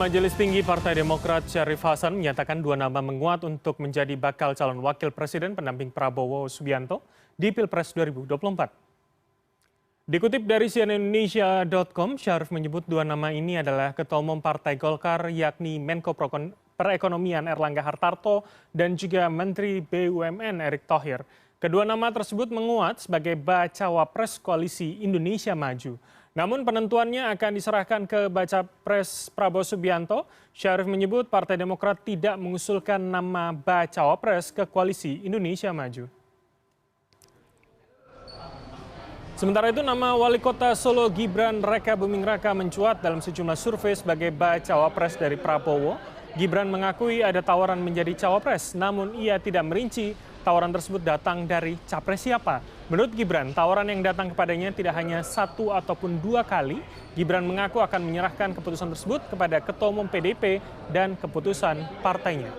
Majelis Tinggi Partai Demokrat Syarif Hasan menyatakan dua nama menguat untuk menjadi bakal calon wakil presiden pendamping Prabowo Subianto di Pilpres 2024. Dikutip dari cnnindonesia.com, Syarif menyebut dua nama ini adalah Ketua Umum Partai Golkar yakni Menko Perekonomian Erlangga Hartarto dan juga Menteri BUMN Erick Thohir. Kedua nama tersebut menguat sebagai bacawa pres koalisi Indonesia Maju. Namun penentuannya akan diserahkan ke baca pres Prabowo Subianto. Syarif menyebut Partai Demokrat tidak mengusulkan nama bacawa pres ke koalisi Indonesia Maju. Sementara itu nama Wali Kota Solo Gibran Raka Buming Raka mencuat dalam sejumlah survei sebagai bacawa pres dari Prabowo. Gibran mengakui ada tawaran menjadi cawapres, namun ia tidak merinci tawaran tersebut datang dari capres siapa. Menurut Gibran, tawaran yang datang kepadanya tidak hanya satu ataupun dua kali. Gibran mengaku akan menyerahkan keputusan tersebut kepada Ketua Umum PDIP dan keputusan partainya.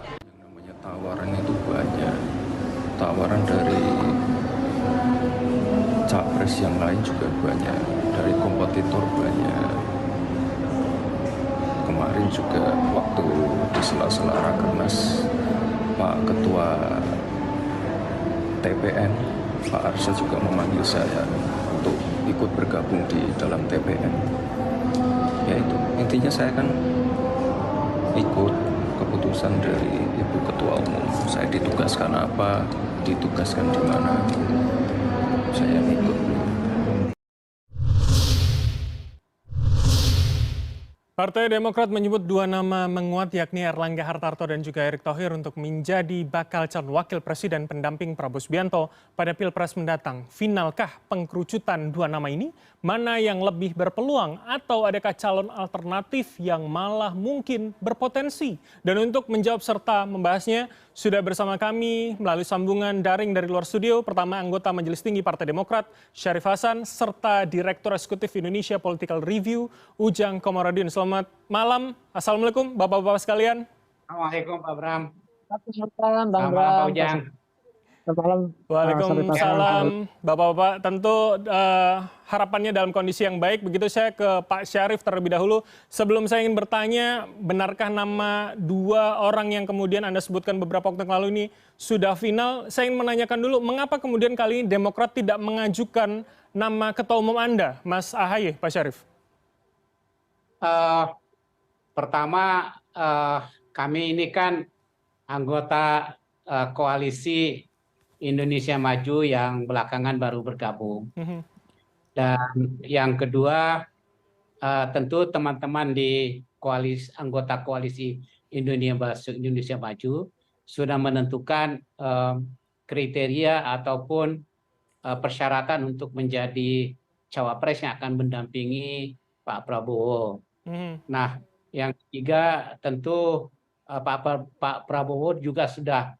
Yang namanya tawaran itu banyak. Tawaran dari capres yang lain juga banyak. Dari kompetitor banyak. Kemarin juga waktu di sela-sela Rakernas, Pak Ketua TPN, Pak Arsyad juga memanggil saya untuk ikut bergabung di dalam TPN. Ya itu, intinya saya kan ikut keputusan dari Ibu Ketua Umum. Saya ditugaskan apa, ditugaskan di mana, saya ikut. Partai Demokrat menyebut dua nama menguat yakni Erlangga Hartarto dan juga Erick Thohir untuk menjadi bakal calon wakil presiden pendamping Prabowo Subianto pada Pilpres mendatang. Finalkah pengkerucutan dua nama ini? Mana yang lebih berpeluang atau adakah calon alternatif yang malah mungkin berpotensi? Dan untuk menjawab serta membahasnya sudah bersama kami melalui sambungan daring dari luar studio. Pertama anggota Majelis Tinggi Partai Demokrat Syarif Hasan serta Direktur Eksekutif Indonesia Political Review Ujang Komarudin. Selamat malam. Assalamualaikum Bapak-Bapak sekalian. Assalamualaikum Pak Bram. Selamat Bang Selamat malam Bram. Pak Ujang. Selamat malam. Waalaikumsalam Bapak-Bapak. Tentu harapannya dalam kondisi yang baik. Begitu saya ke Pak Syarif terlebih dahulu. Sebelum saya ingin bertanya, benarkah nama dua orang yang kemudian Anda sebutkan beberapa waktu yang lalu ini sudah final? Saya ingin menanyakan dulu, mengapa kemudian kali ini Demokrat tidak mengajukan nama Ketua Umum Anda, Mas Ahaye, Pak Syarif? Pertama, kami ini kan anggota koalisi Indonesia Maju yang belakangan baru bergabung. Dan yang kedua, tentu teman-teman di anggota koalisi Indonesia Maju sudah menentukan kriteria ataupun persyaratan untuk menjadi cawapres yang akan mendampingi Pak Prabowo. Nah, yang ketiga tentu Pak Prabowo juga sudah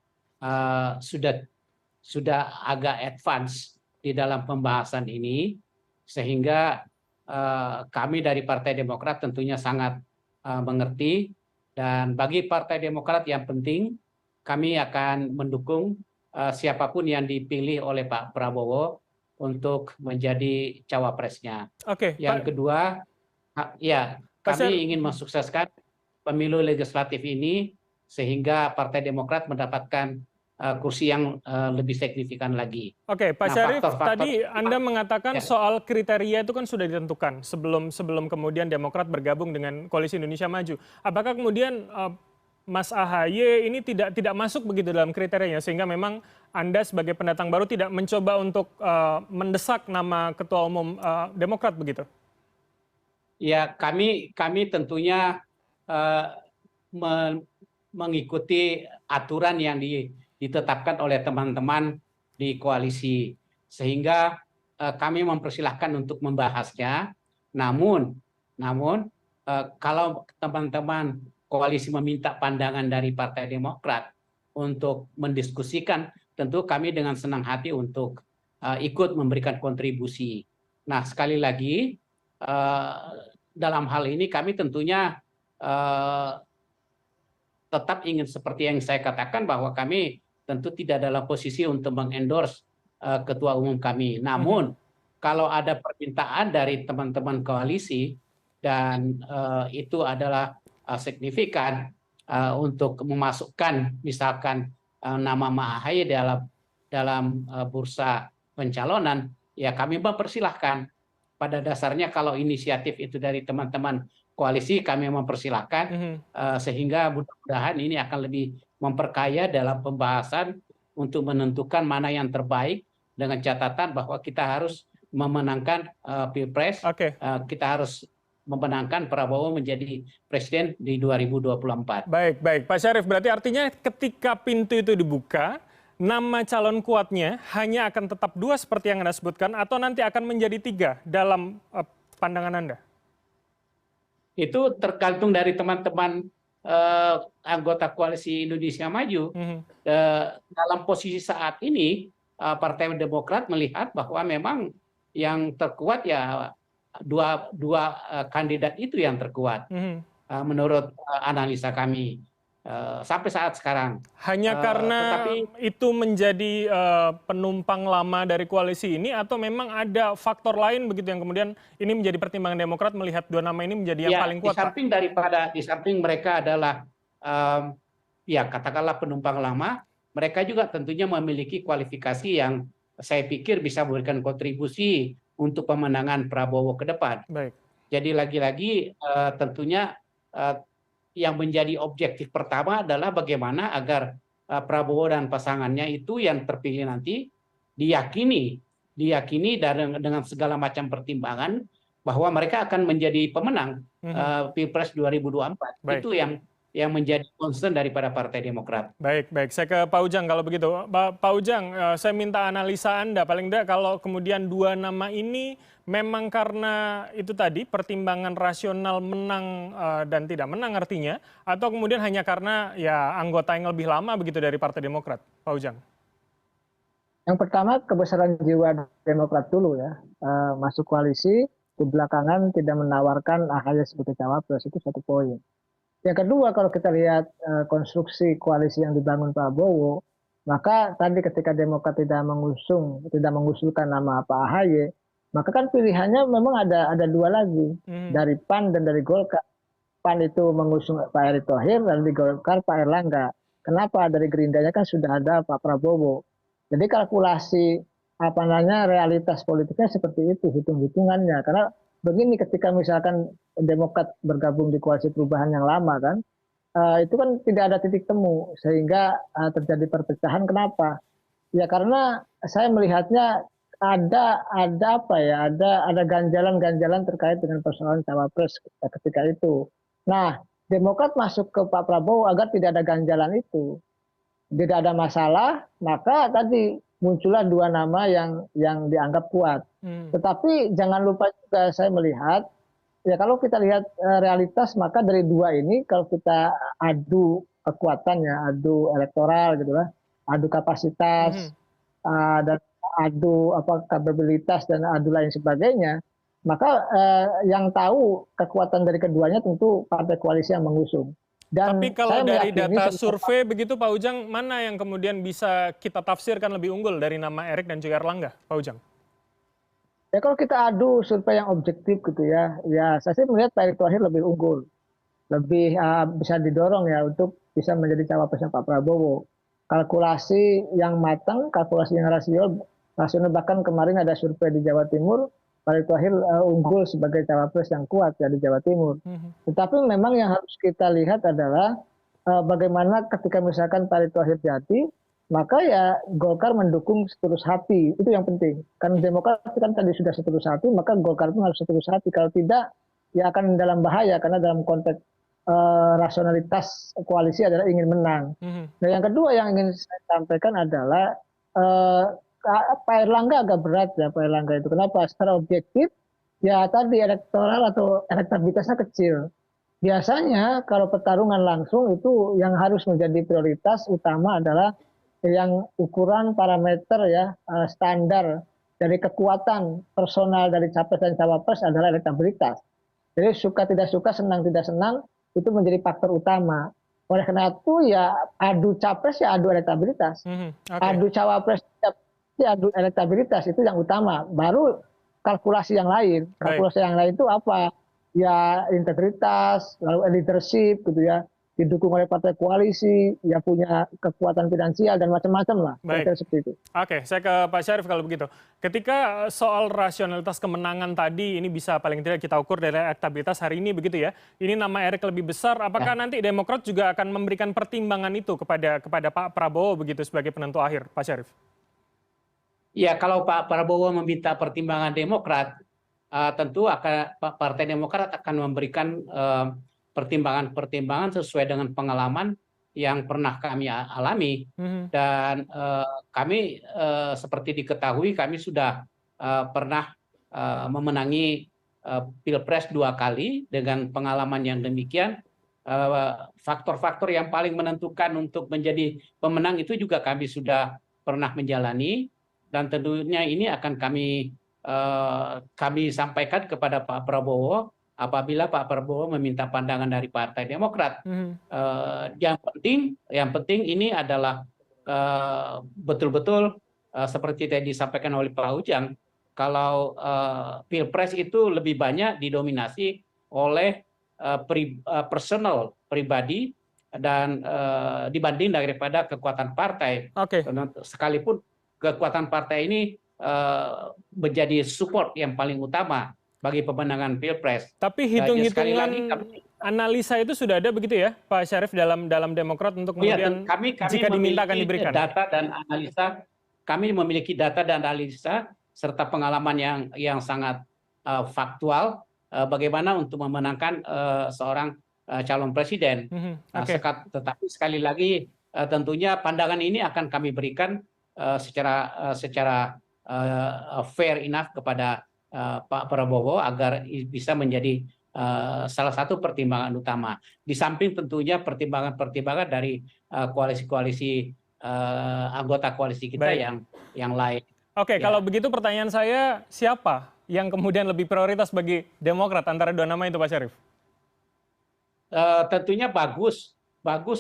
agak advance di dalam pembahasan ini, sehingga kami dari Partai Demokrat tentunya sangat mengerti, dan bagi Partai Demokrat yang penting kami akan mendukung siapapun yang dipilih oleh Pak Prabowo untuk menjadi cawapresnya. Yang kedua, ya, kami ingin mensukseskan pemilu legislatif ini sehingga Partai Demokrat mendapatkan kursi yang lebih signifikan lagi. Oke, Pak Syarif, tadi Anda mengatakan soal kriteria itu kan sudah ditentukan sebelum kemudian Demokrat bergabung dengan Koalisi Indonesia Maju. Apakah kemudian Mas Ahaye ini tidak masuk begitu dalam kriterianya, sehingga memang Anda sebagai pendatang baru tidak mencoba untuk mendesak nama Ketua Umum Demokrat begitu? Ya, kami tentunya mengikuti aturan yang ditetapkan oleh teman-teman di koalisi, sehingga kami mempersilahkan untuk membahasnya. Namun kalau teman-teman koalisi meminta pandangan dari Partai Demokrat untuk mendiskusikan, tentu kami dengan senang hati untuk ikut memberikan kontribusi. Nah, sekali lagi dalam hal ini kami tentunya tetap ingin seperti yang saya katakan, bahwa kami tentu tidak dalam posisi untuk mengendorse ketua umum kami. Namun kalau ada permintaan dari teman-teman koalisi dan itu adalah signifikan untuk memasukkan misalkan nama Ahy dalam bursa pencalonan, ya kami mempersilahkan. Pada dasarnya kalau inisiatif itu dari teman-teman koalisi, kami mempersilahkan, sehingga mudah-mudahan ini akan lebih memperkaya dalam pembahasan untuk menentukan mana yang terbaik, dengan catatan bahwa kita harus memenangkan Pilpres, kita harus memenangkan Prabowo menjadi presiden di 2024. Baik, Pak Syarif, berarti artinya ketika pintu itu dibuka, nama calon kuatnya hanya akan tetap 2 seperti yang Anda sebutkan, atau nanti akan menjadi 3 dalam pandangan Anda? Itu tergantung dari teman-teman anggota Koalisi Indonesia Maju. Dalam posisi saat ini, Partai Demokrat melihat bahwa memang yang terkuat ya dua kandidat itu yang terkuat, menurut analisa kami. Sampai saat sekarang. Hanya karena itu menjadi penumpang lama dari koalisi ini, atau memang ada faktor lain begitu yang kemudian ini menjadi pertimbangan Demokrat melihat 2 nama ini menjadi yang paling kuat? Di samping mereka adalah ya katakanlah penumpang lama, mereka juga tentunya memiliki kualifikasi yang saya pikir bisa memberikan kontribusi untuk pemenangan Prabowo ke depan. Baik. Jadi lagi-lagi tentunya yang menjadi objektif pertama adalah bagaimana agar Prabowo dan pasangannya itu yang terpilih nanti diyakini dengan segala macam pertimbangan bahwa mereka akan menjadi pemenang Pilpres 2024. Baik. Itu yang menjadi concern daripada Partai Demokrat. Baik. Saya ke Pak Ujang kalau begitu. Pak Ujang, saya minta analisa Anda. Paling tidak kalau kemudian 2 nama ini memang karena itu tadi pertimbangan rasional menang dan tidak menang artinya, atau kemudian hanya karena ya anggota yang lebih lama begitu dari Partai Demokrat, Pak Ujang? Yang pertama, kebesaran jiwa Demokrat dulu ya, masuk koalisi, di belakangan tidak menawarkan AHY sebagai cawapres, itu satu poin. Yang kedua, kalau kita lihat konstruksi koalisi yang dibangun Prabowo, maka tadi ketika Demokrat tidak mengusulkan nama Pak AHY, maka kan pilihannya memang ada 2 lagi, dari PAN dan dari Golkar. PAN itu mengusung Pak Erick Thohir, dan di Golkar Pak Erlangga. Kenapa? Dari Gerindanya kan sudah ada Pak Prabowo. Jadi kalkulasi realitas politiknya seperti itu, hitung-hitungannya. Karena begini, ketika misalkan Demokrat bergabung di koalisi perubahan yang lama kan, itu kan tidak ada titik temu, sehingga terjadi perpecahan. Kenapa? Ya karena saya melihatnya ada ganjalan-ganjalan terkait dengan persoalan cawapres ketika itu. Nah, Demokrat masuk ke Pak Prabowo agar tidak ada ganjalan itu, tidak ada masalah, maka tadi muncullah 2 nama yang dianggap kuat. Tetapi jangan lupa juga saya melihat, ya kalau kita lihat realitas, maka dari 2 ini kalau kita adu kekuatannya, adu elektoral gitu lah, adu kapasitas, dan adu kapabilitas dan adu lain sebagainya, maka yang tahu kekuatan dari keduanya tentu partai koalisi yang mengusung. Dan tapi kalau dari data survei begitu Pak Ujang, mana yang kemudian bisa kita tafsirkan lebih unggul dari nama Erick dan juga Erlangga, Pak Ujang? Ya kalau kita adu survei yang objektif gitu ya saya sih melihat Pak Erick Thohir lebih unggul, lebih bisa didorong ya untuk bisa menjadi cawapresnya Pak Prabowo. Kalkulasi yang matang, kalkulasi yang rasional, bahkan kemarin ada survei di Jawa Timur, Pak Erick Thohir unggul sebagai cawapres yang kuat ya di Jawa Timur. Tetapi memang yang harus kita lihat adalah bagaimana ketika misalkan Pak Erick Thohir jadi, maka ya Golkar mendukung seterus hati, itu yang penting. Karena Demokrat kan tadi sudah seterus hati, maka Golkar pun harus seterus hati. Kalau tidak, ya akan dalam bahaya, karena dalam konteks rasionalitas koalisi adalah ingin menang. Nah yang kedua yang ingin saya sampaikan adalah Pak Erlangga agak berat ya, Pak Erlangga itu. Kenapa? Secara objektif, ya tadi elektoral atau elektabilitasnya kecil. Biasanya kalau pertarungan langsung itu yang harus menjadi prioritas utama adalah yang ukuran parameter ya standar dari kekuatan personal dari capres dan cawapres adalah elektabilitas. Jadi suka tidak suka, senang tidak senang, itu menjadi faktor utama. Oleh karena itu ya adu capres ya adu elektabilitas, adu cawapres ya adu elektabilitas, itu yang utama. Baru kalkulasi yang lain. Kalkulasi yang lain itu apa? ya integritas, lalu leadership gitu ya, didukung oleh partai koalisi, ya punya kekuatan finansial dan macam-macam lah, Baik. kira-kira seperti itu. Oke, saya ke Pak Syarif kalau begitu. Ketika soal rasionalitas kemenangan tadi ini bisa paling tidak kita ukur dari elektabilitas hari ini begitu ya. Ini nama Erick lebih besar, apakah nanti Demokrat juga akan memberikan pertimbangan itu kepada Pak Prabowo begitu sebagai penentu akhir, Pak Syarif? Ya, kalau Pak Prabowo meminta pertimbangan Demokrat, tentu Partai Demokrat akan memberikan pertimbangan-pertimbangan sesuai dengan pengalaman yang pernah kami alami. Dan kami seperti diketahui kami sudah pernah memenangi Pilpres 2 kali dengan pengalaman yang demikian. Faktor-faktor yang paling menentukan untuk menjadi pemenang itu juga kami sudah pernah menjalani, dan tentunya ini akan kami sampaikan kepada Pak Prabowo apabila Pak Prabowo meminta pandangan dari Partai Demokrat. Yang penting ini adalah betul-betul seperti tadi disampaikan oleh Pak Ujang, kalau Pilpres itu lebih banyak didominasi oleh personal pribadi dan dibanding daripada kekuatan partai. Sekalipun kekuatan partai ini menjadi support yang paling utama bagi pemenangan Pilpres. Tapi hitung-hitungan analisa itu sudah ada begitu ya, Pak Syarif, dalam Demokrat untuk kemudian jika diminta akan diberikan. Data dan analisa, kami memiliki data dan analisa serta pengalaman yang sangat faktual bagaimana untuk memenangkan seorang calon presiden. Tetapi sekali lagi tentunya pandangan ini akan kami berikan secara fair enough kepada Pak Prabowo agar bisa menjadi salah satu pertimbangan utama. Di samping tentunya pertimbangan-pertimbangan dari koalisi-koalisi anggota koalisi kita yang lain. Oke, kalau begitu pertanyaan saya, siapa yang kemudian lebih prioritas bagi Demokrat antara dua nama itu, Pak Syarif? Tentunya bagus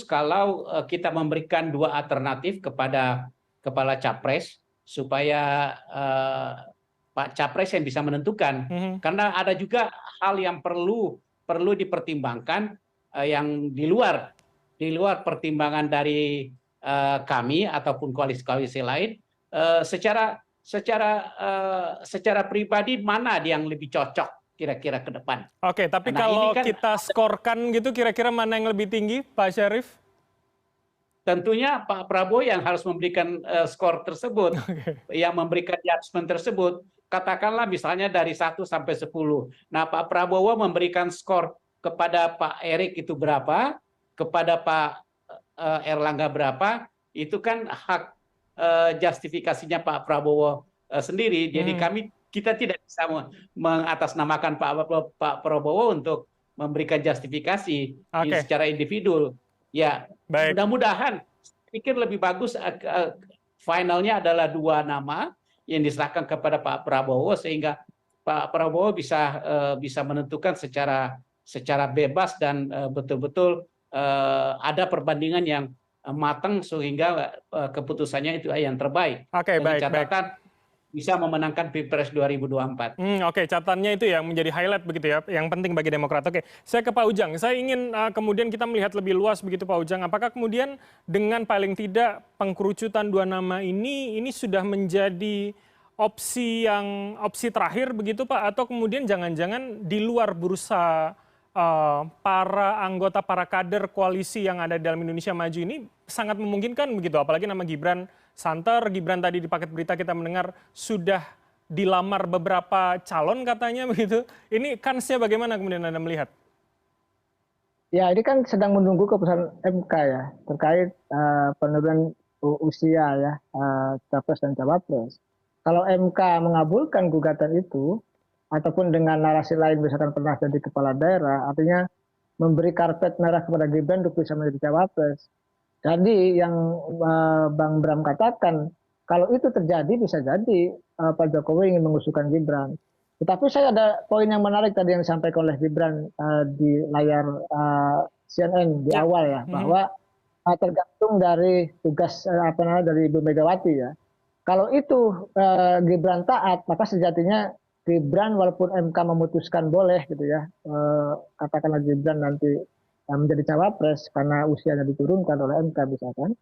kalau kita memberikan dua alternatif kepada kepala capres supaya Pak Capres yang bisa menentukan. Karena ada juga hal yang perlu dipertimbangkan yang di luar pertimbangan dari kami ataupun koalisi-koalisi lain. Secara pribadi mana yang lebih cocok kira-kira ke depan. Oke, tapi kalau kita skorkan gitu kira-kira mana yang lebih tinggi, Pak Syarif? Tentunya Pak Prabowo yang harus memberikan skor tersebut, yang memberikan judgement tersebut. Katakanlah misalnya dari 1 sampai 10. Nah, Pak Prabowo memberikan skor kepada Pak Erick itu berapa, kepada Pak Erlangga berapa, itu kan hak justifikasinya Pak Prabowo sendiri. Jadi kita tidak bisa mengatasnamakan Pak Prabowo untuk memberikan justifikasi secara individu. Ya, mudah-mudahan pikir lebih bagus finalnya adalah 2 nama yang diserahkan kepada Pak Prabowo sehingga Pak Prabowo bisa menentukan secara bebas dan betul-betul ada perbandingan yang matang sehingga keputusannya itu yang terbaik. Dengan catatan bisa memenangkan Pilpres 2024. Oke, catatannya itu yang menjadi highlight begitu ya, yang penting bagi Demokrat. Oke, saya ke Pak Ujang. Saya ingin kemudian kita melihat lebih luas begitu Pak Ujang. Apakah kemudian dengan paling tidak pengkerucutan 2 nama ini sudah menjadi opsi terakhir begitu Pak? Atau kemudian jangan-jangan di luar bursa para anggota, para kader koalisi yang ada dalam Indonesia Maju ini sangat memungkinkan begitu, apalagi nama Gibran santer, Gibran tadi di paket berita kita mendengar sudah dilamar beberapa calon katanya begitu. Ini kansnya bagaimana kemudian Anda melihat? Ya, ini kan sedang menunggu keputusan MK ya terkait penurunan usia ya capres dan cawapres. Kalau MK mengabulkan gugatan itu ataupun dengan narasi lain misalkan pernah jadi kepala daerah, artinya memberi karpet merah kepada Gibran untuk bisa menjadi cawapres. Jadi yang Bang Bram katakan, kalau itu terjadi bisa jadi Pak Jokowi ingin mengusulkan Gibran. Tetapi saya ada poin yang menarik tadi yang disampaikan oleh Gibran di layar CNN di awal ya, bahwa tergantung dari tugas dari Ibu Megawati ya. Kalau itu Gibran taat, maka sejatinya Gibran walaupun MK memutuskan boleh gitu ya, katakanlah Gibran nanti menjadi cawapres karena usianya diturunkan oleh MK misalkan,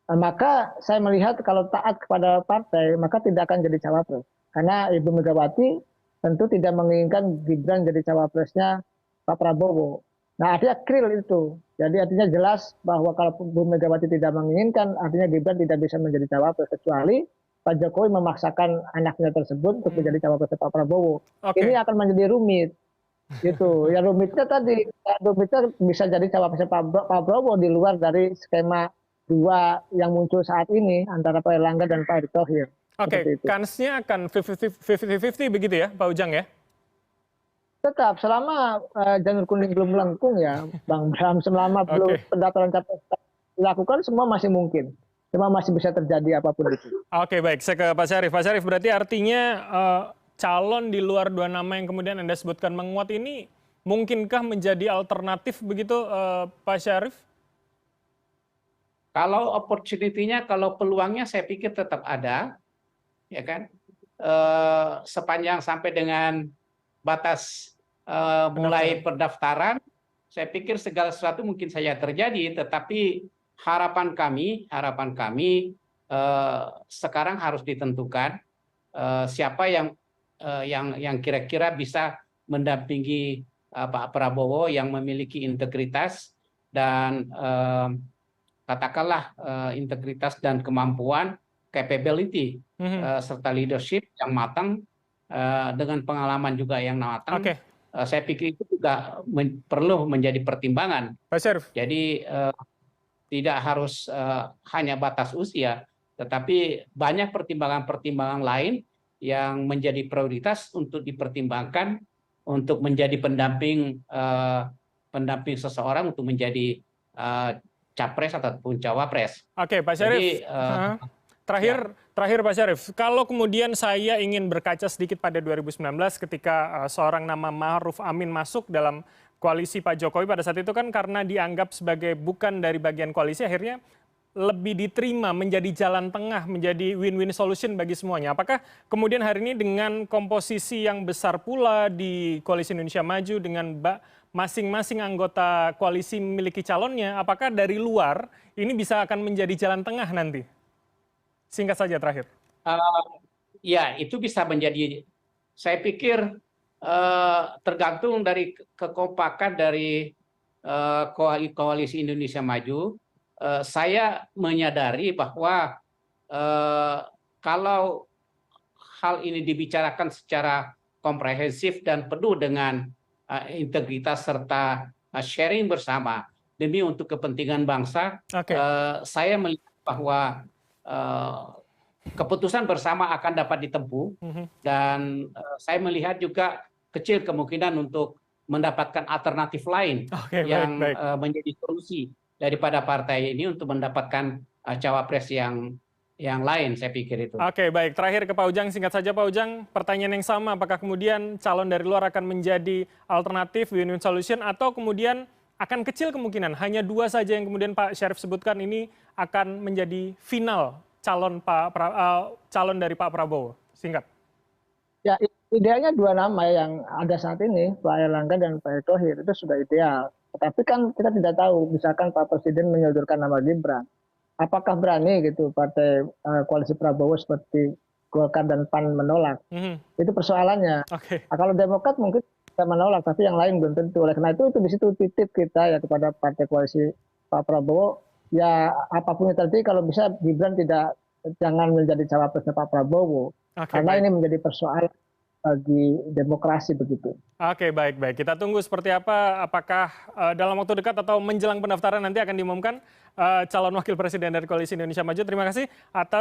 maka saya melihat kalau taat kepada partai maka tidak akan jadi cawapres. Karena Ibu Megawati tentu tidak menginginkan Gibran jadi cawapresnya Pak Prabowo. Nah artinya clear itu. Jadi artinya jelas bahwa kalau Ibu Megawati tidak menginginkan, artinya Gibran tidak bisa menjadi cawapres kecuali Pak Jokowi memaksakan anaknya tersebut untuk menjadi cawapres Pak Prabowo. Oke. Ini akan menjadi rumit. Gitu. Ya rumitnya tadi, rumitnya bisa jadi cawapresnya Pak Prabowo di luar dari skema dua yang muncul saat ini antara Pak Erlangga dan Pak Erick Thohir. Oke, kansnya akan 50-50 begitu ya, Pak Ujang ya? Tetap selama janur kuning belum melengkung ya, Bang Bram, selama belum pendaftaran capres dilakukan semua masih mungkin. Cuma masih bisa terjadi apapun itu. Oke, baik. Saya ke Pak Syarif. Pak Syarif, berarti artinya calon di luar dua nama yang kemudian Anda sebutkan menguat ini mungkinkah menjadi alternatif begitu, Pak Syarif? Kalau opportunity-nya, kalau peluangnya saya pikir tetap ada, ya kan? Sepanjang sampai dengan batas mulai pendaftaran, saya pikir segala sesuatu mungkin saja terjadi, tetapi harapan kami sekarang harus ditentukan siapa yang kira-kira bisa mendampingi Pak Prabowo yang memiliki integritas dan katakanlah integritas dan kemampuan, capability serta leadership yang matang dengan pengalaman juga yang matang. Saya pikir itu juga perlu menjadi pertimbangan. Pak Syarif. Jadi tidak harus hanya batas usia, tetapi banyak pertimbangan-pertimbangan lain yang menjadi prioritas untuk dipertimbangkan untuk menjadi pendamping seseorang untuk menjadi capres ataupun cawapres. Oke, Pak Syarif. Terakhir Pak Syarif, kalau kemudian saya ingin berkaca sedikit pada 2019 ketika seorang nama Ma'ruf Amin masuk dalam koalisi Pak Jokowi pada saat itu kan karena dianggap sebagai bukan dari bagian koalisi, akhirnya lebih diterima menjadi jalan tengah, menjadi win-win solution bagi semuanya. Apakah kemudian hari ini dengan komposisi yang besar pula di Koalisi Indonesia Maju dengan masing-masing anggota koalisi memiliki calonnya, apakah dari luar ini bisa akan menjadi jalan tengah nanti? Singkat saja terakhir. Ya, itu bisa menjadi, saya pikir tergantung dari kekompakan dari Koalisi Indonesia Maju. Saya menyadari bahwa kalau hal ini dibicarakan secara komprehensif dan penuh dengan integritas serta sharing bersama demi untuk kepentingan bangsa, saya melihat bahwa keputusan bersama akan dapat ditempuh dan saya melihat juga kecil kemungkinan untuk mendapatkan alternatif lain yang menjadi solusi daripada partai ini untuk mendapatkan cawapres yang lain, saya pikir itu. Oke, baik. Terakhir ke Pak Ujang, singkat saja Pak Ujang, pertanyaan yang sama, apakah kemudian calon dari luar akan menjadi alternatif win-win solution atau kemudian akan kecil kemungkinan hanya dua saja yang kemudian Pak Syarif sebutkan ini akan menjadi final calon dari Pak Prabowo? Singkat. Ya, idealnya dua nama yang ada saat ini, Pak Erlangga dan Pak Erick Thohir, itu sudah ideal. Tetapi kan kita tidak tahu, misalkan Pak Presiden menyodorkan nama Gibran. Apakah berani gitu partai koalisi Prabowo seperti Golkar dan PAN menolak? Itu persoalannya. Kalau Demokrat mungkin bisa menolak, tapi yang lain belum tentu. Oleh karena itu di situ titip kita ya kepada partai koalisi Pak Prabowo, ya apapun yang terjadi kalau bisa Gibran jangan menjadi cawapresnya Pak Prabowo. Karena ini menjadi persoalan bagi demokrasi begitu. Oke, baik. Kita tunggu seperti apa, apakah dalam waktu dekat atau menjelang pendaftaran nanti akan diumumkan calon wakil presiden dari Koalisi Indonesia Maju. Terima kasih atas